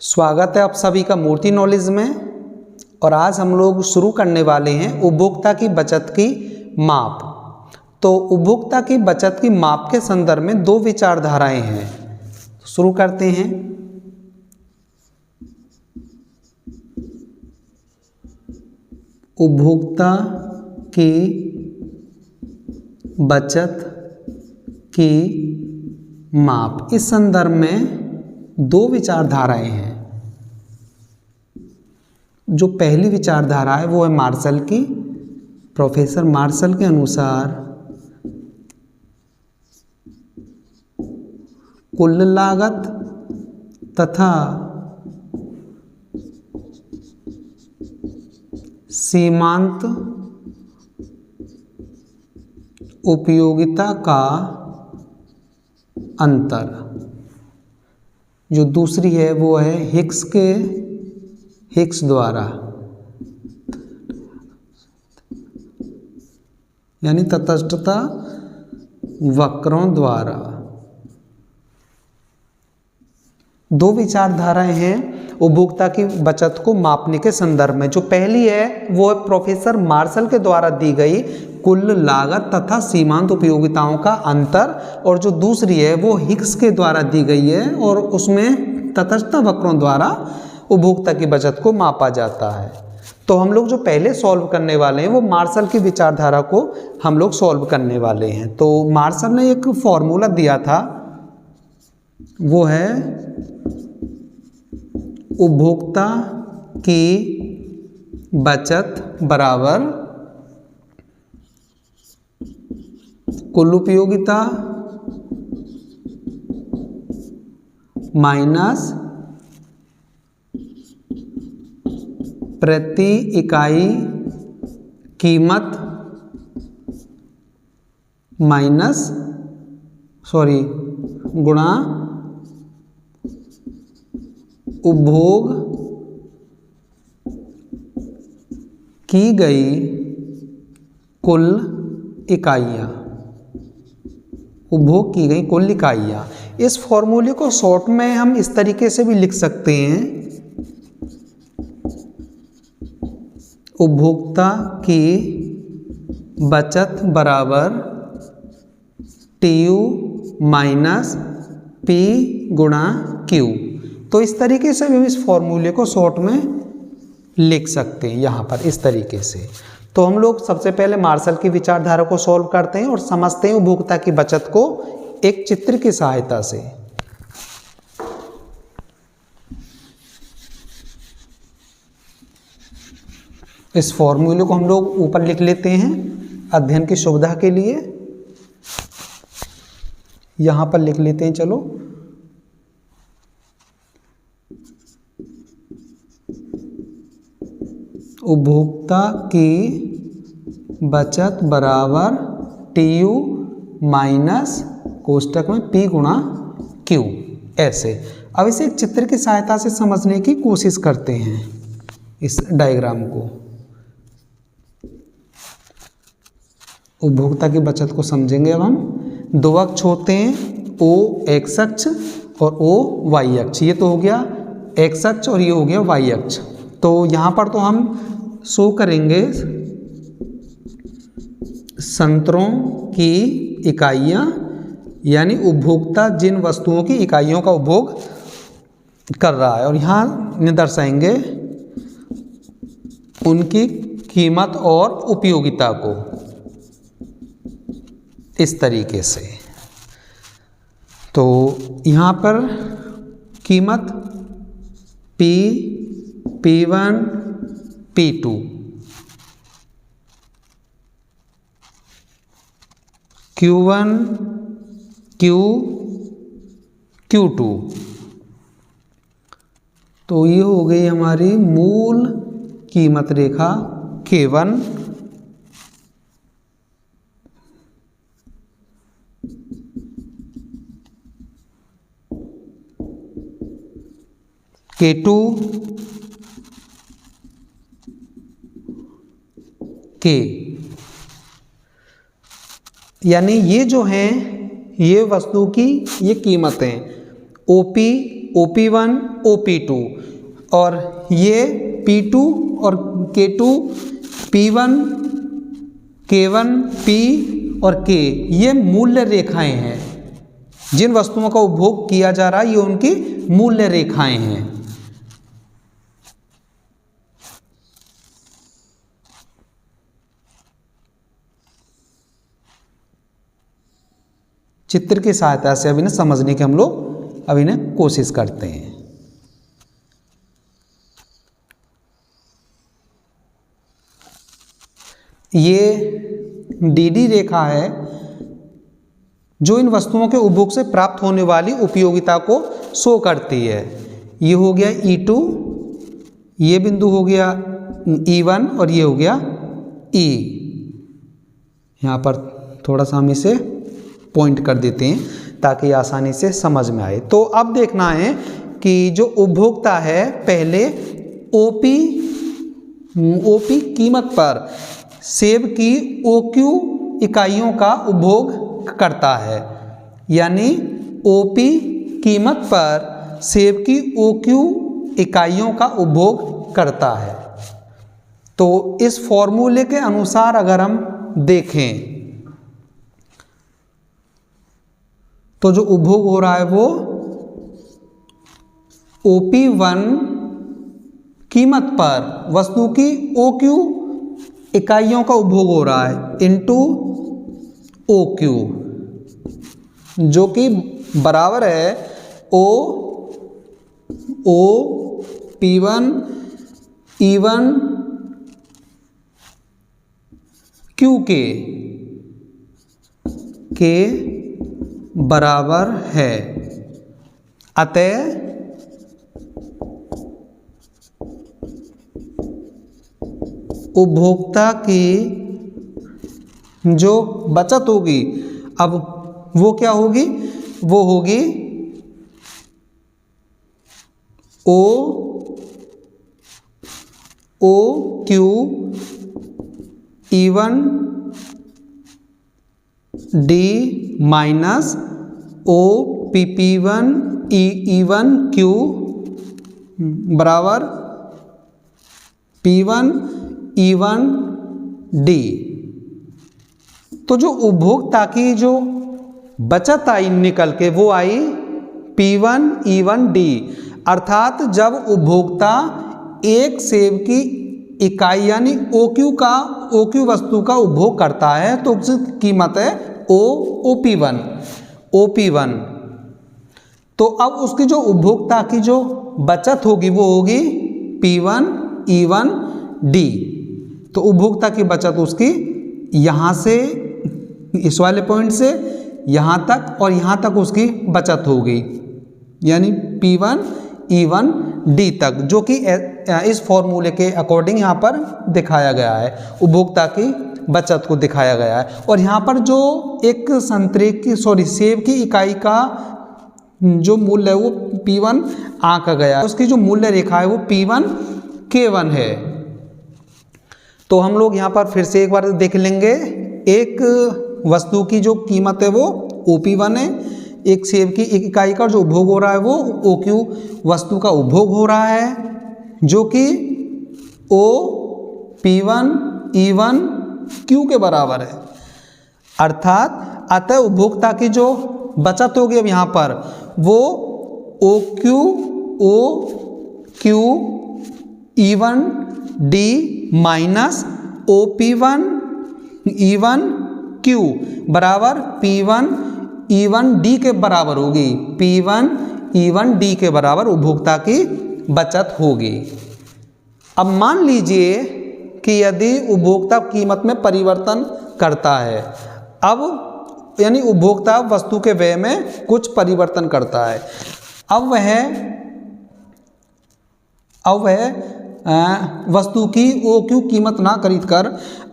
स्वागत है आप सभी का मूर्ति नॉलेज में। और आज हम लोग शुरू करने वाले हैं उपभोक्ता की बचत की माप। तो उपभोक्ता की बचत की माप के संदर्भ में दो विचारधाराएं हैं। तो शुरू करते हैं। उपभोक्ता की बचत की माप, इस संदर्भ में दो विचारधाराएं हैं। जो पहली विचारधारा है वो है मार्शल की। प्रोफेसर मार्शल के अनुसार कुल लागत तथा सीमांत उपयोगिता का अंतर, जो दूसरी है वो है हिक्स द्वारा, यानी तटस्थता वक्रों द्वारा। दो विचारधाराएं हैं उपभोक्ता की बचत को मापने के संदर्भ में। जो पहली है वो है प्रोफेसर मार्शल के द्वारा दी गई कुल लागत तथा सीमांत उपयोगिताओं का अंतर, और जो दूसरी है वो हिक्स के द्वारा दी गई है और उसमें तटस्थ वक्रों द्वारा उपभोक्ता की बचत को मापा जाता है। तो हम लोग जो पहले सॉल्व करने वाले हैं वो मार्शल की विचारधारा को हम लोग सॉल्व करने वाले हैं। तो मार्शल ने एक फॉर्मूला दिया था, वो है उपभोक्ता की बचत बराबर कुल उपयोगिता माइनस प्रति इकाई कीमत गुणा उपभोग की गई कुल इकाइयाँ। उपभोग की गई कुल इकाइयाँ। इस फॉर्मूले को शॉर्ट में हम इस तरीके से भी लिख सकते हैं, उपभोक्ता की बचत बराबर TU माइनस P गुणा Q। तो इस तरीके से भी हम इस फॉर्मूले को शॉर्ट में लिख सकते हैं यहाँ पर इस तरीके से। तो हम लोग सबसे पहले मार्शल की विचारधारा को सॉल्व करते हैं और समझते हैं उपभोक्ता की बचत को एक चित्र की सहायता से। इस फॉर्मूले को हम लोग ऊपर लिख लेते हैं अध्ययन की सुविधा के लिए। यहाँ पर लिख लेते हैं, चलो। उपभोक्ता की बचत बराबर TU माइनस कोष्टक में P गुणा Q, ऐसे। अब इसे एक चित्र की सहायता से समझने की कोशिश करते हैं इस डायग्राम को। उपभोक्ता की बचत को समझेंगे अब हम। दो अक्ष होते हैं, O एक्स अक्ष और O वाई अक्ष। ये तो हो गया एक्स अक्ष और ये हो गया वाई अक्ष। तो यहाँ पर तो हम शो करेंगे संतरों की इकाइयाँ, यानी उपभोक्ता जिन वस्तुओं की इकाइयों का उपभोग कर रहा है, और यहाँ दर्शाएंगे उनकी कीमत और उपयोगिता को इस तरीके से। तो यहाँ पर कीमत P1 P2, Q1 Q2। तो ये हो गई हमारी मूल कीमत रेखा K1, K2, K। यानी ये जो हैं ये वस्तु की ये कीमतें, ओपी OP1 OP2 और ये P2 और K2 P1 K1 P और K ये मूल्य रेखाएं हैं। जिन वस्तुओं का उपभोग किया जा रहा है ये उनकी मूल्य रेखाएं हैं। चित्र की सहायता से अभी समझने की हम लोग अभी कोशिश करते हैं। ये DD रेखा है जो इन वस्तुओं के उपभोग से प्राप्त होने वाली उपयोगिता को शो करती है। ये हो गया E2, ये बिंदु हो गया E1 और ये हो गया E। यहाँ पर थोड़ा सा हम इसे पॉइंट कर देते हैं ताकि आसानी से समझ में आए। तो अब देखना है कि जो उपभोक्ता है पहले OP कीमत पर सेब की OQ इकाइयों का उपभोग करता है, यानी OP कीमत पर सेब की OQ इकाइयों का उपभोग करता है। तो इस फॉर्मूले के अनुसार अगर हम देखें तो जो उपभोग हो रहा है वो OP1 कीमत पर वस्तु की OQ इकाइयों का उपभोग हो रहा है इनटू OQ, जो कि बराबर है P1 E1 Q के बराबर है। अतः उपभोक्ता की जो बचत होगी, अब वो क्या होगी, वो होगी OQ E1 D minus OP1 E1 Q बराबर P1 E1 D। तो जो उपभोक्ता की जो बचत आई निकल के वो आई P1 E1 D, अर्थात जब उपभोक्ता एक सेब की इकाई यानी OQ वस्तु का उपभोग करता है तो उसकी कीमत है OP1। तो अब उसकी जो उपभोक्ता की जो बचत होगी वो होगी P1 E1 D। तो उपभोक्ता की बचत उसकी यहाँ से इस वाले पॉइंट से यहाँ तक और यहाँ तक उसकी बचत हो गई, यानी P1 E1 D तक, जो कि इस फॉर्मूले के अकॉर्डिंग यहाँ पर दिखाया गया है, उपभोक्ता की बचत को दिखाया गया है। और यहाँ पर जो एक सेब की इकाई का जो मूल्य है वो P1 आंका गया, उसकी जो मूल्य रेखा है वो P1 K1 है। तो हम लोग यहाँ पर फिर से एक बार देख लेंगे, एक वस्तु की जो कीमत है वो OP1 है, एक सेब की एक इकाई का जो उपभोग हो रहा है वो OQ वस्तु का उपभोग हो रहा है, जो कि OP1 E1 Q के बराबर है। अर्थात अतः उपभोक्ता की जो बचत होगी अब यहाँ पर वो OQ E1 D minus OP1 E1 Q बराबर P1 E1 D के बराबर होगी। P1 E1 D के बराबर उपभोक्ता की बचत होगी। अब मान लीजिए कि यदि उपभोक्ता कीमत में परिवर्तन करता है, अब यानी उपभोक्ता वस्तु के व्यय में कुछ परिवर्तन करता है, अब वह वस्तु की OQ कीमत ना खरीद कर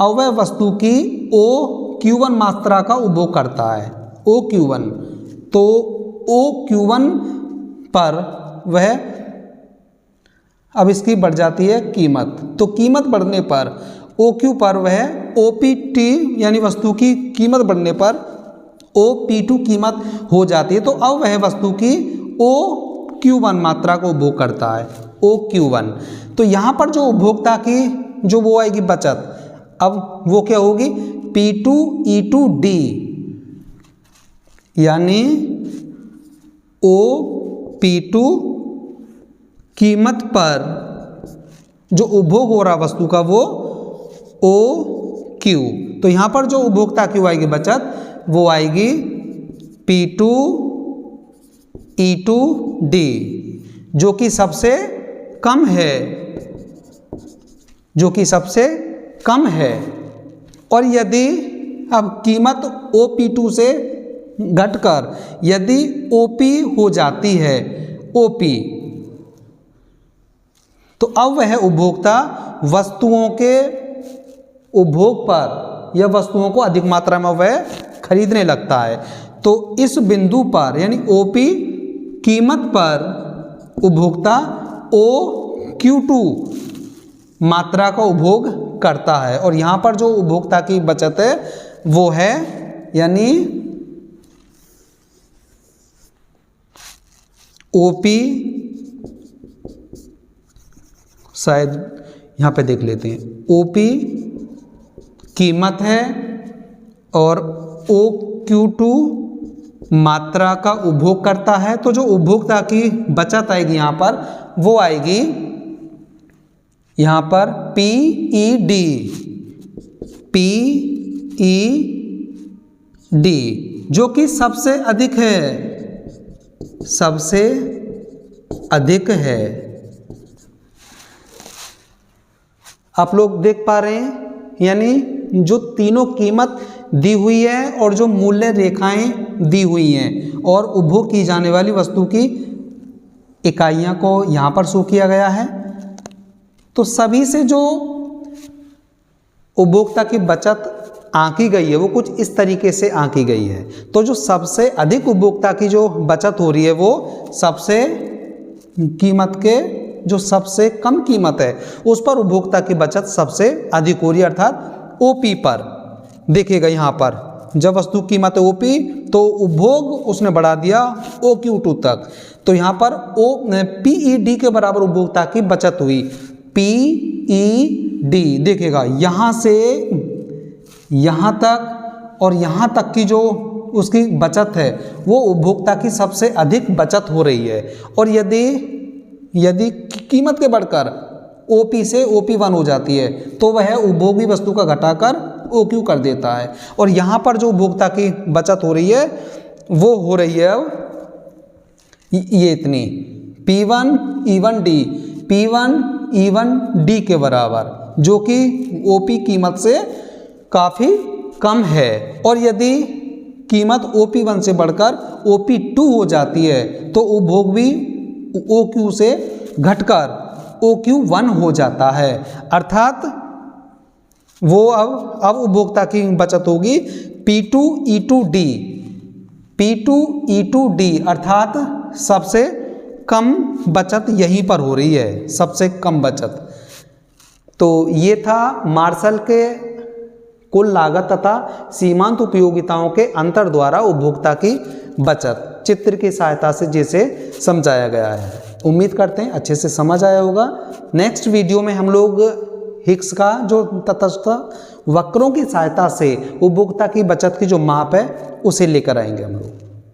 अब वह वस्तु की OQ1 मात्रा का उपभोग करता है, OQ1। तो OQ1 पर वह अब इसकी बढ़ जाती है कीमत, तो कीमत बढ़ने पर OQ पर वह OP2 यानी वस्तु की कीमत बढ़ने पर OP2 कीमत हो जाती है। तो अब वह वस्तु की OQ Q1 मात्रा को उपभोग करता है, OQ1। तो यहाँ पर जो उपभोक्ता की जो वो आएगी बचत, अब वो क्या होगी, P2E2D, यानी OP2 कीमत पर जो उपभोग हो रहा वस्तु का वो OQ। तो यहाँ पर जो उपभोक्ता की आएगी बचत वो आएगी P2E2D, जो कि सबसे कम है, जो कि सबसे कम है। और यदि अब कीमत OP2 से घटकर यदि OP हो जाती है, OP, तो अब वह उपभोक्ता वस्तुओं के उपभोग पर या वस्तुओं को अधिक मात्रा में वह खरीदने लगता है। तो इस बिंदु पर यानी OP कीमत पर उपभोक्ता OQ2 मात्रा का उपभोग करता है। और यहाँ पर जो उपभोक्ता की बचत है वो है यानी OP, शायद यहाँ पे देख लेते हैं, OP कीमत है और OQ2 मात्रा का उपभोग करता है। तो जो उपभोक्ता की बचत आएगी यहाँ पर वो आएगी यहाँ पर PED, PED जो कि सबसे अधिक है, सबसे अधिक है। आप लोग देख पा रहे हैं, यानी जो तीनों कीमत दी हुई है और जो मूल्य रेखाएं दी हुई हैं और उपभोग की जाने वाली वस्तु की इकाइयां को यहाँ पर शो किया गया है। तो सभी से जो उपभोक्ता की बचत आंकी गई है वो कुछ इस तरीके से आंकी गई है। तो जो सबसे अधिक उपभोक्ता की जो बचत हो रही है वो सबसे कीमत के जो सबसे कम कीमत है उस पर उपभोक्ता की बचत सबसे अधिक हो रही है, अर्थात OP पर। देखिएगा यहाँ पर जब वस्तु कीमत है OP तो उपभोग उसने बढ़ा दिया OQ2 तक। तो यहाँ पर PED के बराबर उपभोक्ता की बचत हुई, PED। देखिएगा यहाँ से यहाँ तक और यहाँ तक की जो उसकी बचत है वो उपभोक्ता की सबसे अधिक बचत हो रही है। और यदि कीमत के बढ़कर OP से OP1 हो जाती है तो वह उपभोगी वस्तु का घटाकर OQ कर देता है। और यहाँ पर जो उपभोक्ता की बचत हो रही है वो हो रही है ये इतनी, P1E1D, P1E1D के बराबर, जो कि OP कीमत से काफ़ी कम है। और यदि कीमत OP1 से बढ़कर OP2 हो जाती है तो उपभोग भी OQ से घटकर OQ1 हो जाता है, अर्थात वो अब उपभोक्ता की बचत होगी P2E2D, P2E2D, अर्थात सबसे कम बचत यहीं पर हो रही है, सबसे कम बचत। तो ये था मार्शल के कुल लागत तथा सीमांत उपयोगिताओं के अंतर द्वारा उपभोक्ता की बचत चित्र की सहायता से जैसे समझाया गया है। उम्मीद करते हैं अच्छे से समझ आया होगा। नेक्स्ट वीडियो में हम लोग हिग्स का जो तटस्थ वक्रों की सहायता से उपभोक्ता की बचत की जो माप है उसे लेकर आएंगे हम लोग।